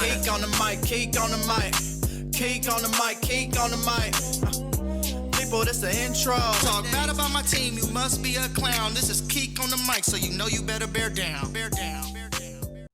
Keek on the mic, Keek on the mic. Keek on the mic, Keek on the mic. People, this the intro. Talk bad about my team, you must be a clown. This is Keek on the mic, so you know you better bear down. Bear down. Bear down.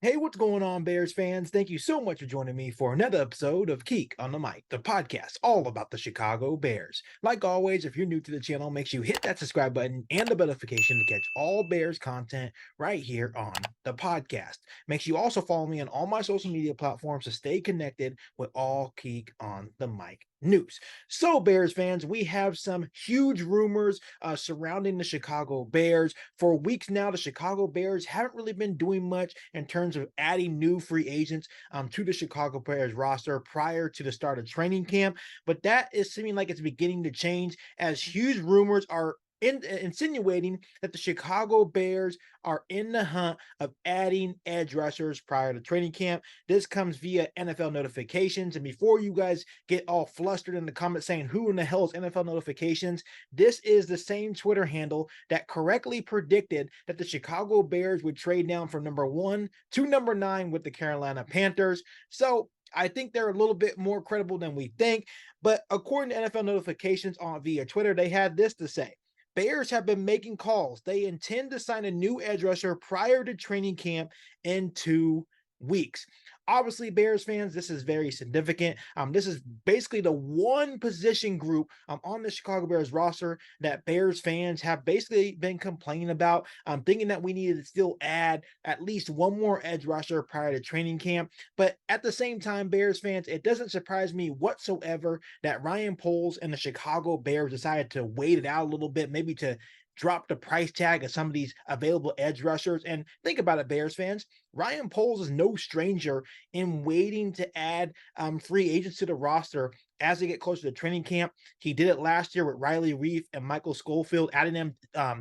Hey, what's going on, Bears fans? Thank you so much for joining me for another episode of Keek on the Mic, the podcast all about the Chicago Bears. Like always, if you're new to the channel, make sure you hit that subscribe button and the notification to catch all Bears content right here on the podcast. Make sure you also follow me on all my social media platforms to stay connected with all Keek on the Mic news. So, Bears fans, we have some huge rumors surrounding the Chicago Bears. For weeks now, the Chicago Bears haven't really been doing much in terms of adding new free agents to the Chicago Bears roster prior to the start of training camp. But that is seeming like it's beginning to change as huge rumors are insinuating that the Chicago Bears are in the hunt of adding edge rushers prior to training camp. This comes via NFL notifications. And before you guys get all flustered in the comments saying who in the hell is NFL notifications, this is the same Twitter handle that correctly predicted that the Chicago Bears would trade down from number 1 to number 9 with the Carolina Panthers. So I think they're a little bit more credible than we think. But according to NFL notifications on via Twitter, they had this to say: Bears have been making calls. They intend to sign a new edge rusher prior to training camp in 2 weeks. Obviously, Bears fans, this is very significant. This is basically the one position group on the Chicago Bears roster that Bears fans have basically been complaining about, thinking that we needed to still add at least one more edge rusher prior to training camp. But at the same time, Bears fans, it doesn't surprise me whatsoever that Ryan Poles and the Chicago Bears decided to wait it out a little bit, maybe to drop the price tag of some of these available edge rushers. And think about it, Bears fans, Ryan Poles is no stranger in waiting to add free agents to the roster as they get closer to training camp. He did it last year with Riley Reiff and Michael Schofield, adding them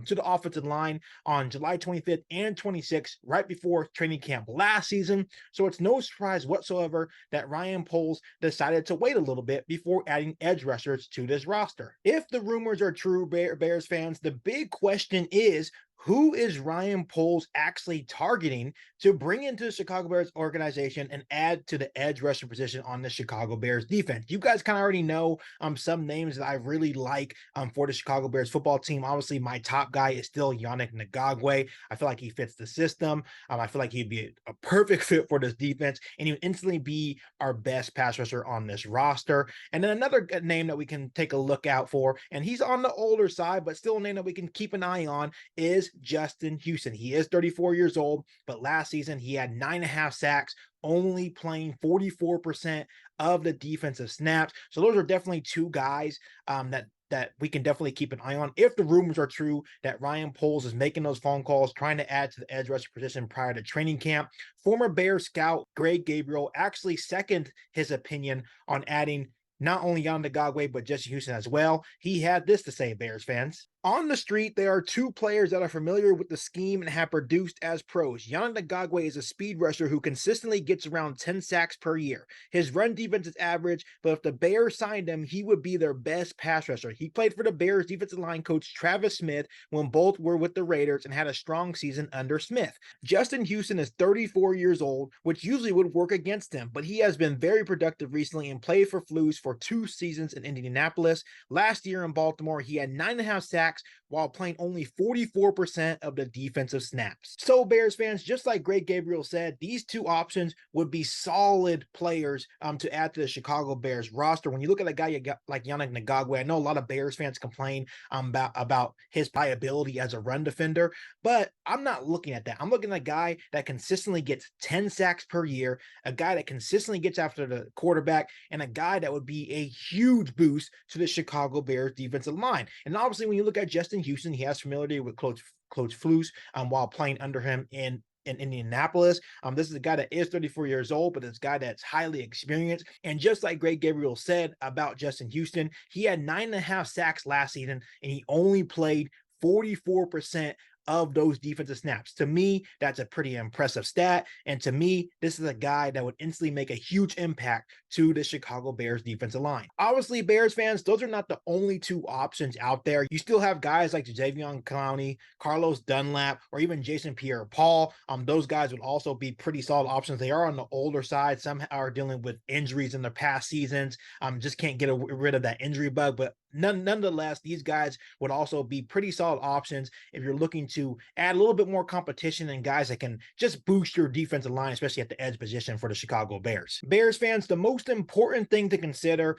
to the offensive line on July 25th and 26th, right before training camp last season. So it's no surprise whatsoever that Ryan Poles decided to wait a little bit before adding edge rushers to this roster. If the rumors are true, Bears fans, the big question is, who is Ryan Poles actually targeting to bring into the Chicago Bears organization and add to the edge rusher position on the Chicago Bears defense? You guys kind of already know some names that I really like for the Chicago Bears football team. Obviously, my top guy is still Yannick Ngakoue. I feel like he fits the system. I feel like he'd be a perfect fit for this defense, and he would instantly be our best pass rusher on this roster. And then another name that we can take a look out for, and he's on the older side, but still a name that we can keep an eye on, is Justin Houston. He is 34 years old, but last season he had 9.5 sacks, only playing 44% of the defensive snaps. So those are definitely two guys that we can definitely keep an eye on if the rumors are true that Ryan Poles is making those phone calls, trying to add to the edge rusher position prior to training camp. Former Bears scout Greg Gabriel actually seconded his opinion on adding not only Yannick Ngakoue, but Justin Houston as well. He had this to say, Bears fans: on the street, there are two players that are familiar with the scheme and have produced as pros. Yannick Ngakoue is a speed rusher who consistently gets around 10 sacks per year. His run defense is average, but if the Bears signed him, he would be their best pass rusher. He played for the Bears defensive line coach Travis Smith when both were with the Raiders and had a strong season under Smith. Justin Houston is 34 years old, which usually would work against him, but he has been very productive recently and played for Flues for 2 seasons in Indianapolis. Last year in Baltimore, he had 9.5 sacks while playing only 44% of the defensive snaps. So, Bears fans, just like Greg Gabriel said, these two options would be solid players to add to the Chicago Bears roster. When you look at a guy like Yannick Ngakoue, I know a lot of Bears fans complain about his liability as a run defender, but I'm not looking at that. I'm looking at a guy that consistently gets 10 sacks per year, a guy that consistently gets after the quarterback, and a guy that would be a huge boost to the Chicago Bears defensive line. And obviously, when you look at Justin Houston, he has familiarity with Coach Flues while playing under him in Indianapolis. This is a guy that is 34 years old, but it's a guy that's highly experienced. And just like Greg Gabriel said about Justin Houston, he had 9.5 sacks last season, and he only played 44% of those defensive snaps. To me, that's a pretty impressive stat. And to me, this is a guy that would instantly make a huge impact to the Chicago Bears defensive line. Obviously, Bears fans, those are not the only two options out there. You still have guys like Jadeveon Clowney, Carlos Dunlap, or even Jason Pierre-Paul. Those guys would also be pretty solid options. They are on the older side. Some are dealing with injuries in their past seasons. Just can't get rid of that injury bug, but nonetheless, these guys would also be pretty solid options if you're looking to add a little bit more competition and guys that can just boost your defensive line, especially at the edge position for the Chicago Bears. Bears fans, the most important thing to consider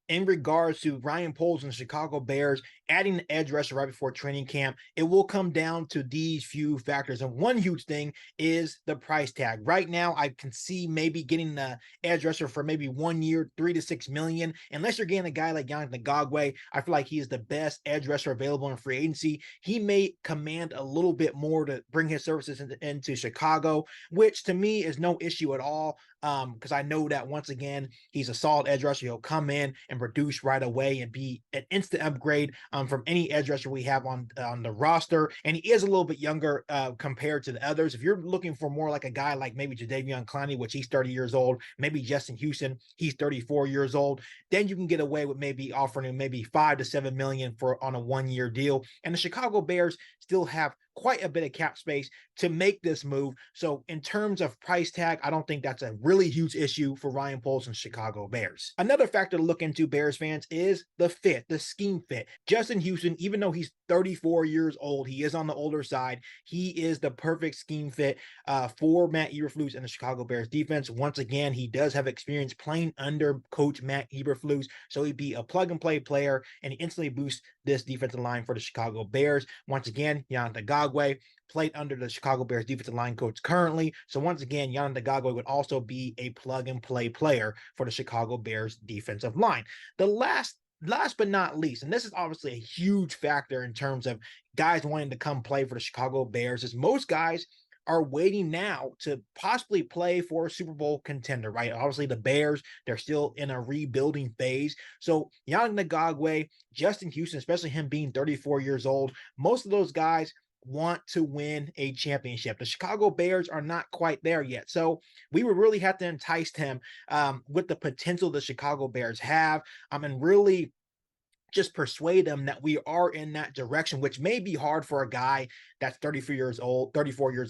in regards to Ryan Poles and the Chicago Bears adding the edge rusher right before training camp, it will come down to these few factors. And one huge thing is the price tag. Right now, I can see maybe getting the edge rusher for maybe 1 year, $3 to $6 million. Unless you're getting a guy like Yannick Ngakoue, I feel like he is the best edge rusher available in free agency. He may command a little bit more to bring his services into Chicago, which to me is no issue at all. Because I know that once again, he's a solid edge rusher. He'll come in and produce right away and be an instant upgrade from any edge rusher we have on the roster. And he is a little bit younger compared to the others. If you're looking for more like a guy like maybe Jadeveon Clowney, which he's 30 years old, maybe Justin Houston, he's 34 years old, then you can get away with maybe offering him maybe $5 to $7 million on a 1 year deal. And the Chicago Bears still have quite a bit of cap space to make this move. So in terms of price tag, I don't think that's a really huge issue for Ryan Poles and Chicago Bears. Another factor to look into, Bears fans, is the fit, the scheme fit. Justin Houston, even though he's 34 years old, he is on the older side. He is the perfect scheme fit for Matt Eberflus and the Chicago Bears defense. Once again, he does have experience playing under coach Matt Eberflus, so he'd be a plug-and-play player, and he instantly boosts this defensive line for the Chicago Bears. Once again, Yannick Ngakoue played under the Chicago Bears defensive line coach currently. So once again, Yannick Ngakoue would also be a plug-and-play player for the Chicago Bears defensive line. The last but not least, and this is obviously a huge factor in terms of guys wanting to come play for the Chicago Bears, is most guys are waiting now to possibly play for a Super Bowl contender, right? Obviously, the Bears, they're still in a rebuilding phase. So Yannick Ngakoue, Justin Houston, especially him being 34 years old, most of those guys want to win a championship. The Chicago Bears are not quite there yet. So we would really have to entice them with the potential the Chicago Bears have and really just persuade them that we are in that direction, which may be hard for a guy that's 34 years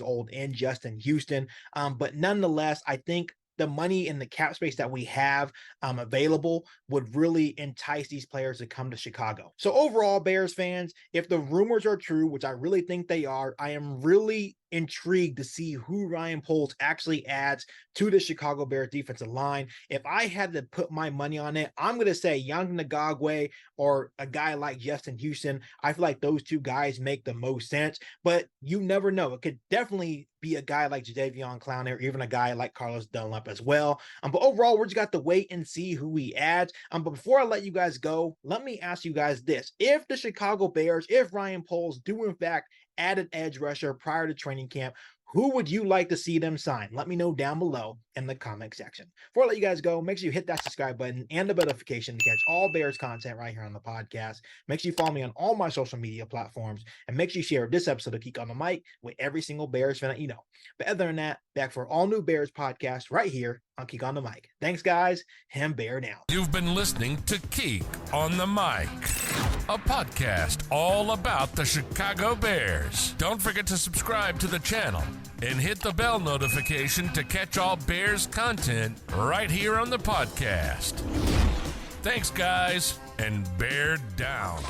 old in Justin Houston. But nonetheless, I think the money and the cap space that we have available would really entice these players to come to Chicago. So overall, Bears fans, if the rumors are true, which I really think they are, I am really intrigued to see who Ryan Poles actually adds to the Chicago Bears defensive line. If I had to put my money on it, I'm going to say Yannick Ngakoue or a guy like Justin Houston. I feel like those two guys make the most sense, but you never know. It could definitely be a guy like Jadeveon Clowney or even a guy like Carlos Dunlap as well. But overall, we're just got to wait and see who he adds. But before I let you guys go, let me ask you guys this. If the Chicago Bears, if Ryan Poles do in fact add an edge rusher prior to training camp, who would you like to see them sign? Let me know down below in the comment section. Before I let you guys go, make sure you hit that subscribe button and the notification to catch all Bears content right here on the podcast. Make sure you follow me on all my social media platforms, and make sure you share this episode of Geek on the Mic with every single Bears fan that you know. But other than that, back for all new Bears podcast right here on Geek on the Mic. Thanks, guys, and bear down. You've been listening to Geek on the Mic, a podcast all about the Chicago Bears. Don't forget to subscribe to the channel and hit the bell notification to catch all Bears content right here on the podcast. Thanks, guys, and bear down.